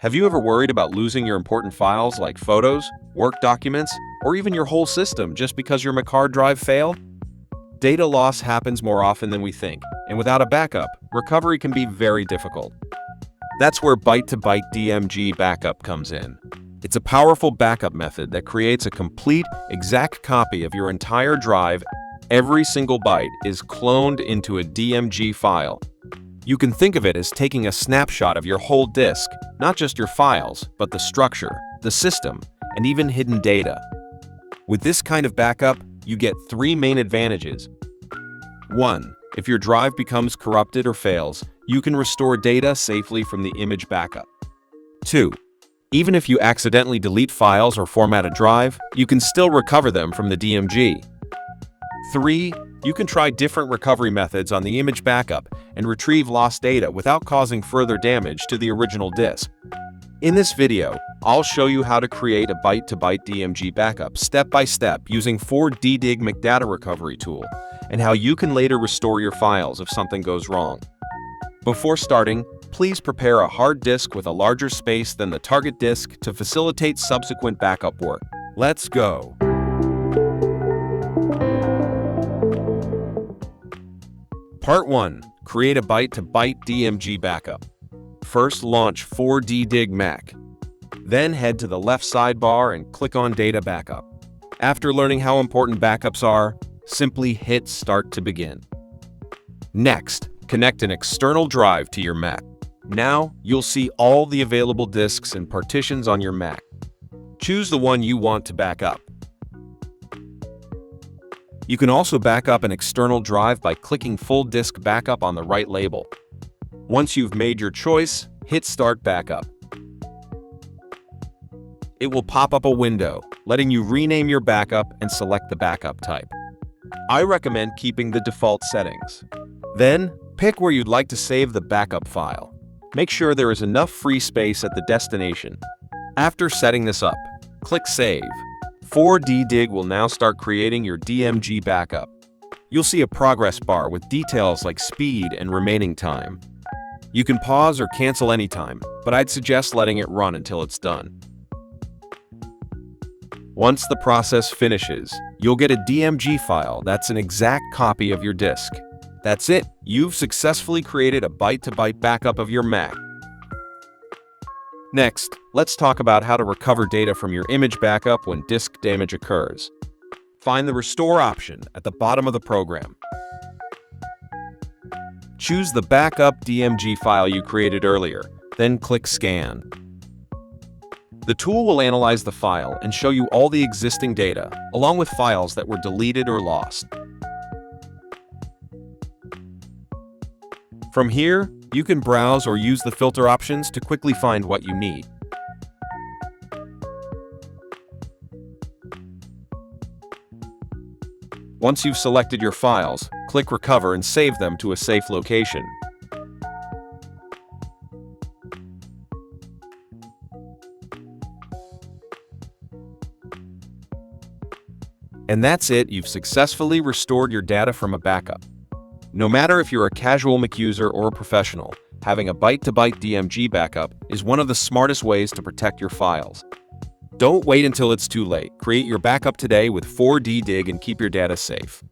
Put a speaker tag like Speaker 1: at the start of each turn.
Speaker 1: Have you ever worried about losing your important files like photos, work documents, or even your whole system just because your hard drive failed? Data loss happens more often than we think, and without a backup, recovery can be very difficult. That's where Byte-to-Byte DMG Backup comes in. It's a powerful backup method that creates a complete, exact copy of your entire drive. Every single byte is cloned into a DMG file. You can think of it as taking a snapshot of your whole disk, not just your files, but the structure, the system, and even hidden data. With this kind of backup, you get three main advantages. 1. If your drive becomes corrupted or fails, you can restore data safely from the image backup. 2. Even if you accidentally delete files or format a drive, you can still recover them from the DMG. 3. You can try different recovery methods on the image backup and retrieve lost data without causing further damage to the original disk. In this video, I'll show you how to create a Byte-to-Byte DMG backup step by step using 4DDIG Data Recovery tool, and how you can later restore your files if something goes wrong. Before starting, please prepare a hard disk with a larger space than the target disk to facilitate subsequent backup work. Let's go! Part 1. Create a Byte-to-Byte DMG backup. First, launch 4DDIG Mac. Then head to the left sidebar and click on Data Backup. After learning how important backups are, simply hit Start to begin. Next, connect an external drive to your Mac. Now, you'll see all the available disks and partitions on your Mac. Choose the one you want to back up. You can also back up an external drive by clicking Full Disk Backup on the right label. Once you've made your choice, hit Start Backup. It will pop up a window, letting you rename your backup and select the backup type. I recommend keeping the default settings. Then, pick where you'd like to save the backup file. Make sure there is enough free space at the destination. After setting this up, click Save. 4DDIG will now start creating your DMG backup. You'll see a progress bar with details like speed and remaining time. You can pause or cancel anytime, but I'd suggest letting it run until it's done. Once the process finishes, you'll get a DMG file that's an exact copy of your disk. That's it! You've successfully created a Byte-to-Byte backup of your Mac. Next, let's talk about how to recover data from your image backup when disk damage occurs. Find the Restore option at the bottom of the program. Choose the backup DMG file you created earlier, then click Scan. The tool will analyze the file and show you all the existing data, along with files that were deleted or lost. From here, you can browse or use the filter options to quickly find what you need. Once you've selected your files, click Recover and save them to a safe location. And that's it, you've successfully restored your data from a backup. No matter if you're a casual Mac user or a professional, having a Byte-to-Byte DMG backup is one of the smartest ways to protect your files. Don't wait until it's too late. Create your backup today with 4DDIG and keep your data safe.